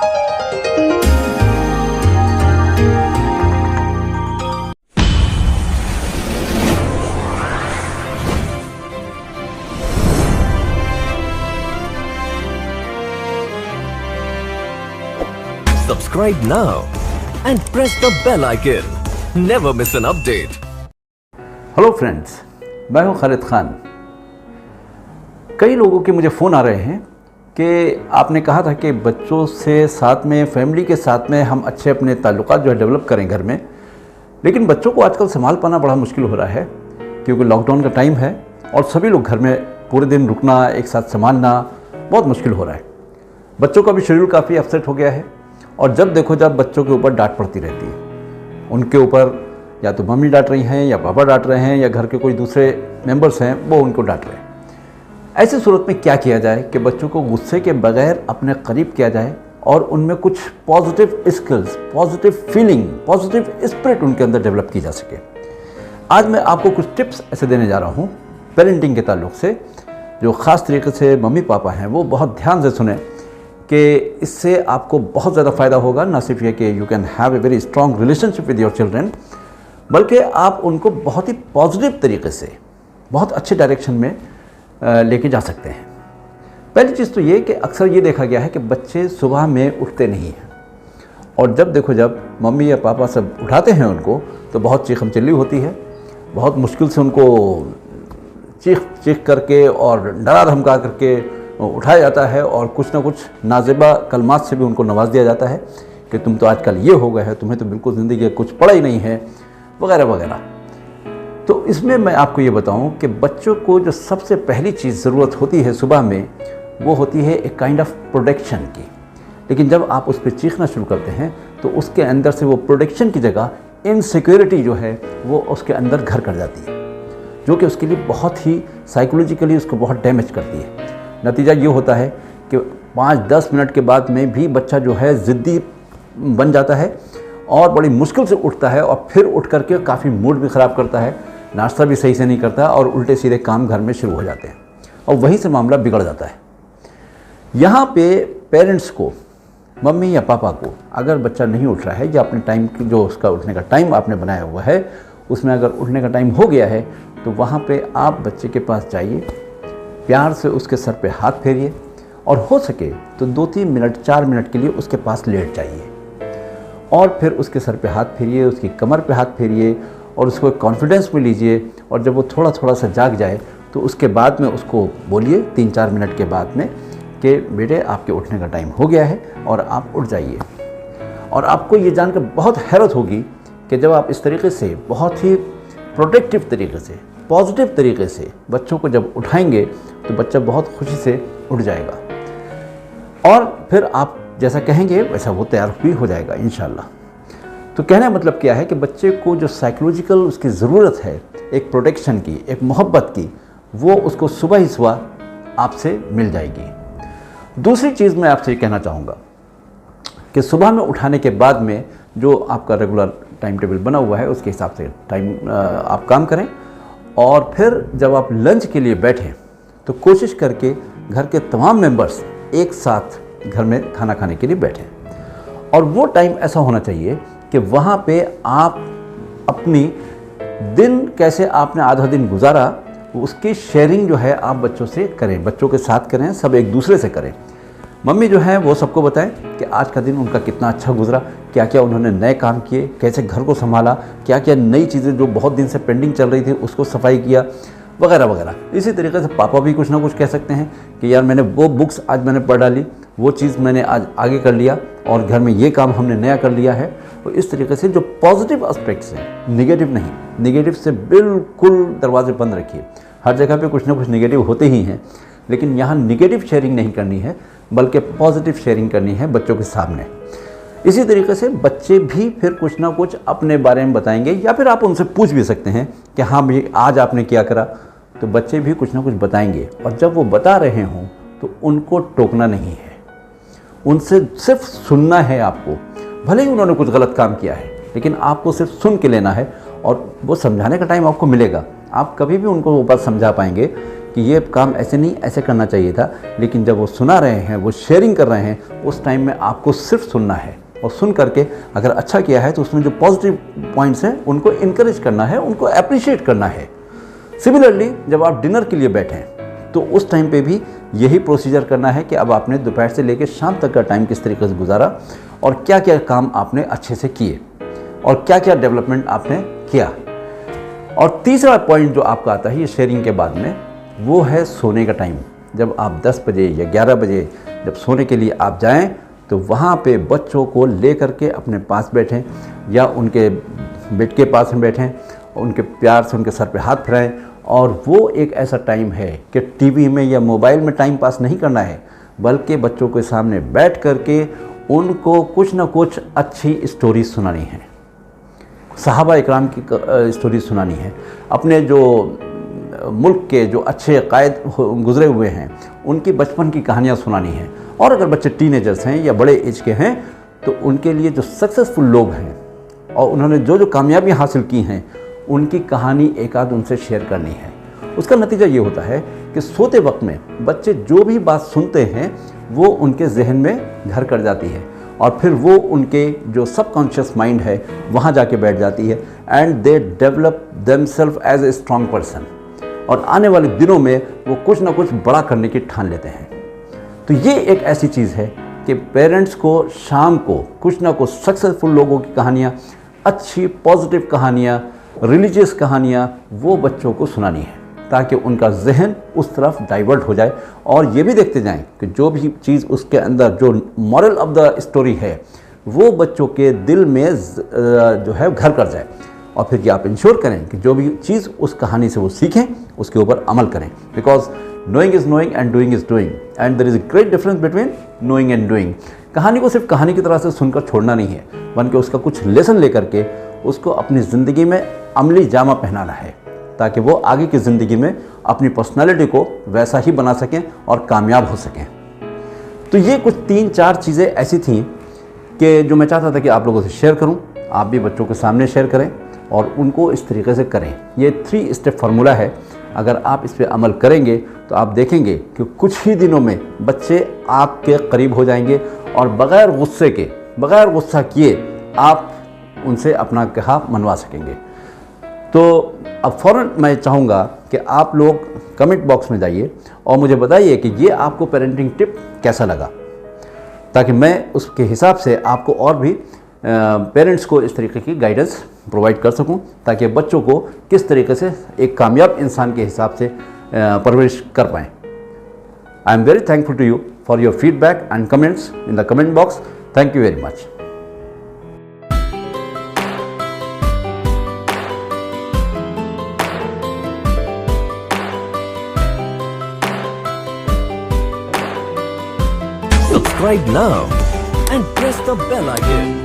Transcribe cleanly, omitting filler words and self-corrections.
Subscribe now and press the bell icon. Never miss an update. Hello friends, मैं हूं खालिद खान। कई लोगों के मुझे फ़ोन आ रहे हैं कि आपने कहा था कि बच्चों से साथ में, फैमिली के साथ में हम अच्छे अपने ताल्लुकात जो है डेवलप करें घर में, लेकिन बच्चों को आजकल संभाल पाना बड़ा मुश्किल हो रहा है क्योंकि लॉकडाउन का टाइम है और सभी लोग घर में पूरे दिन रुकना, एक साथ संभालना बहुत मुश्किल हो रहा है। बच्चों का भी शेड्यूल काफ़ी अपसेट हो गया है और जब देखो जब बच्चों के ऊपर डांट पड़ती रहती है। उनके ऊपर या तो मम्मी डांट रही हैं या पापा डांट रहे हैं या घर के कोई दूसरे मेंबर्स हैं वो उनको डांट रहे हैं। ऐसी सूरत में क्या किया जाए कि बच्चों को गुस्से के बगैर अपने करीब किया जाए और उनमें कुछ positive skills, positive feeling, positive spirit उनके अंदर डेवलप की जा सके। आज मैं आपको कुछ टिप्स ऐसे देने जा रहा हूँ पेरेंटिंग के ताल्लुक से, जो ख़ास तरीके से मम्मी पापा हैं वो बहुत ध्यान से सुने कि इससे आपको बहुत ज़्यादा फ़ायदा होगा। ना सिर्फ ये कि you can have a very strong relationship with your children, बल्कि आप उनको बहुत ही पॉजिटिव तरीके से बहुत अच्छे डायरेक्शन में लेके जा सकते हैं। पहली चीज़ तो ये कि अक्सर ये देखा गया है कि बच्चे सुबह में उठते नहीं हैं और जब देखो जब मम्मी या पापा सब उठाते हैं उनको तो बहुत चीखम चिल्ली होती है, बहुत मुश्किल से उनको चीख करके और डरा धमका करके उठाया जाता है और कुछ ना कुछ नाज़िबा कलमात से भी उनको नवाज दिया जाता है कि तुम तो आजकल ये हो गए है, तुम्हें तो बिल्कुल ज़िंदगी कुछ पड़ा ही नहीं है, वगैरह वगैरह। तो इसमें मैं आपको ये बताऊं कि बच्चों को जो सबसे पहली चीज़ ज़रूरत होती है सुबह में वो होती है एक काइंड ऑफ प्रोटेक्शन की। लेकिन जब आप उस पर चीखना शुरू करते हैं तो उसके अंदर से वो प्रोटेक्शन की जगह इनसिक्योरिटी जो है वो उसके अंदर घर कर जाती है, जो कि उसके लिए बहुत ही साइकोलॉजिकली उसको बहुत डैमेज करती है। नतीजा ये होता है कि 5-10 मिनट के बाद में भी बच्चा जो है ज़िद्दी बन जाता है और बड़ी मुश्किल से उठता है और फिर उठ करके काफ़ी मूड भी ख़राब करता है, नाश्ता भी सही से नहीं करता और उल्टे सीधे काम घर में शुरू हो जाते हैं और वहीं से मामला बिगड़ जाता है। यहाँ पे पेरेंट्स को, मम्मी या पापा को, अगर बच्चा नहीं उठ रहा है या अपने टाइम की जो उसका उठने का टाइम आपने बनाया हुआ है उसमें अगर उठने का टाइम हो गया है तो वहाँ पे आप बच्चे के पास जाइए, प्यार से उसके सर पे हाथ फेरिए और हो सके तो 2-3 मिनट, 4 मिनट के लिए उसके पास लेट जाइए और फिर उसके सर पे हाथ फेरिए, उसकी कमर पे हाथ फेरिए और उसको कॉन्फिडेंस में लीजिए और जब वो थोड़ा थोड़ा सा जाग जाए तो उसके बाद में उसको बोलिए 3-4 मिनट के बाद में कि बेटे आपके उठने का टाइम हो गया है और आप उठ जाइए। और आपको ये जानकर बहुत हैरत होगी कि जब आप इस तरीके से बहुत ही प्रोटेक्टिव तरीके से, पॉजिटिव तरीके से बच्चों को जब उठाएंगे तो बच्चा बहुत खुशी से उठ जाएगा और फिर आप जैसा कहेंगे वैसा वो तैयार भी हो जाएगा इंशाल्लाह। तो कहने का मतलब क्या है कि बच्चे को जो साइकोलॉजिकल उसकी ज़रूरत है एक प्रोटेक्शन की, एक मोहब्बत की, वो उसको सुबह ही सुबह आपसे मिल जाएगी। दूसरी चीज़ मैं आपसे ये कहना चाहूँगा कि सुबह में उठाने के बाद में जो आपका रेगुलर टाइम टेबल बना हुआ है उसके हिसाब से आप काम करें और फिर जब आप लंच के लिए बैठें तो कोशिश करके घर के तमाम मेंबर्स एक साथ घर में खाना खाने के लिए बैठें और वो टाइम ऐसा होना चाहिए कि वहाँ पे आप अपनी दिन कैसे आपने आधा दिन गुजारा उसकी शेयरिंग जो है आप बच्चों से करें, बच्चों के साथ करें, सब एक दूसरे से करें। मम्मी जो है वो सबको बताएं कि आज का दिन उनका कितना अच्छा गुजरा, क्या क्या उन्होंने नए काम किए, कैसे घर को संभाला, क्या क्या नई चीज़ें जो बहुत दिन से पेंडिंग चल रही थी उसको सफाई किया, वगैरह वगैरह। इसी तरीके से पापा भी कुछ ना कुछ कह सकते हैं कि यार मैंने वो बुक्स आज मैंने पढ़ डाली, वो चीज़ मैंने आज आगे कर लिया और घर में ये काम हमने नया कर लिया है। तो इस तरीके से जो पॉजिटिव एस्पेक्ट्स हैं, निगेटिव नहीं, निगेटिव से बिल्कुल दरवाजे बंद रखिए। हर जगह पे कुछ ना कुछ निगेटिव होते ही हैं, लेकिन यहाँ निगेटिव शेयरिंग नहीं करनी है बल्कि पॉजिटिव शेयरिंग करनी है बच्चों के सामने। इसी तरीके से बच्चे भी फिर कुछ ना कुछ अपने बारे में बताएंगे या फिर आप उनसे पूछ भी सकते हैं कि हाँ भाई आज आपने क्या करा, तो बच्चे भी कुछ ना कुछ बताएंगे। और जब वो बता रहे हों तो उनको टोकना नहीं है, उनसे सिर्फ सुनना है आपको। भले ही उन्होंने कुछ गलत काम किया है लेकिन आपको सिर्फ सुन के लेना है और वो समझाने का टाइम आपको मिलेगा। आप कभी भी उनको वो बात समझा पाएंगे कि ये काम ऐसे नहीं ऐसे करना चाहिए था, लेकिन जब वो सुना रहे हैं, वो शेयरिंग कर रहे हैं, उस टाइम में आपको सिर्फ सुनना है और सुन करके अगर अच्छा किया है तो उसमें जो पॉजिटिव पॉइंट्स हैं उनको इनकरेज करना है, उनको अप्रिशिएट करना है। सिमिलरली जब आप डिनर के लिए बैठें तो उस टाइम पे भी यही प्रोसीजर करना है कि अब आपने दोपहर से लेकर शाम तक का टाइम किस तरीके से गुजारा और क्या क्या काम आपने अच्छे से किए और क्या क्या डेवलपमेंट आपने किया। और तीसरा पॉइंट जो आपका आता है ये शेयरिंग के बाद में, वो है सोने का टाइम। जब आप 10 बजे या 11 बजे जब सोने के लिए आप जाएं तो वहाँ पे बच्चों को ले करके अपने पास बैठें या उनके बेड के पास में बैठें, उनके प्यार से उनके सर पे हाथ फिराएं। और वो एक ऐसा टाइम है कि टीवी में या मोबाइल में टाइम पास नहीं करना है, बल्कि बच्चों के सामने बैठ करके उनको कुछ ना कुछ अच्छी स्टोरी सुनानी है, सहाबा इकराम की स्टोरी सुनानी है, अपने जो मुल्क के जो अच्छे कायद गुजरे हुए हैं उनकी बचपन की कहानियाँ सुनानी हैं। और अगर बच्चे टीनेजर्स हैं या बड़े एज के हैं तो उनके लिए जो सक्सेसफुल लोग हैं और उन्होंने जो जो कामयाबी हासिल की हैं उनकी कहानी एक आध उनसे शेयर करनी है। उसका नतीजा ये होता है कि सोते वक्त में बच्चे जो भी बात सुनते हैं वो उनके जहन में घर कर जाती है और फिर वो उनके जो सबकॉन्शियस माइंड है वहाँ जाके बैठ जाती है and they develop themselves as a strong person. और आने वाले दिनों में वो कुछ ना कुछ बड़ा करने की ठान लेते हैं। तो ये एक ऐसी चीज़ है कि पेरेंट्स को शाम को कुछ ना कुछ सक्सेसफुल लोगों की कहानियाँ, अच्छी पॉजिटिव कहानियाँ, रिलीजियस कहानियाँ वो बच्चों को सुनानी है ताकि उनका जहन उस तरफ डाइवर्ट हो जाए। और ये भी देखते जाएं कि जो भी चीज़ उसके अंदर जो मॉरल ऑफ द स्टोरी है वो बच्चों के दिल में जो है घर कर जाए। और फिर ये आप इंश्योर करें कि जो भी चीज़ उस कहानी से वो सीखें उसके ऊपर अमल करें। Because knowing is knowing and doing is doing and there is a great difference between knowing and doing. कहानी को सिर्फ कहानी की तरह से सुनकर छोड़ना नहीं है, बल्कि उसका कुछ लेसन लेकर के उसको अपनी ज़िंदगी में अमली जामा पहनाना है ताकि वो आगे की ज़िंदगी में अपनी पर्सनालिटी को वैसा ही बना सकें और कामयाब हो सकें। तो ये कुछ 3-4 चीज़ें ऐसी थीं कि जो मैं चाहता था कि आप लोगों से शेयर करूं। आप भी बच्चों के सामने शेयर करें और उनको इस तरीके से करें। ये 3 स्टेप फार्मूला है, अगर आप इस पर अमल करेंगे तो आप देखेंगे कि कुछ ही दिनों में बच्चे आपके करीब हो जाएंगे और बग़ैर गुस्से के, बग़ैर गुस्सा किए आप उनसे अपना कहा मनवा सकेंगे। तो अब फ़ौरन मैं चाहूँगा कि आप लोग कमेंट बॉक्स में जाइए और मुझे बताइए कि ये आपको पेरेंटिंग टिप कैसा लगा, ताकि मैं उसके हिसाब से आपको और भी पेरेंट्स को इस तरीके की गाइडेंस प्रोवाइड कर सकूं ताकि बच्चों को किस तरीके से एक कामयाब इंसान के हिसाब से परवरिश कर पाएँ। I am very thankful to you for your feedback and comments in the comment box. Thank you very much. Subscribe now and press the bell icon.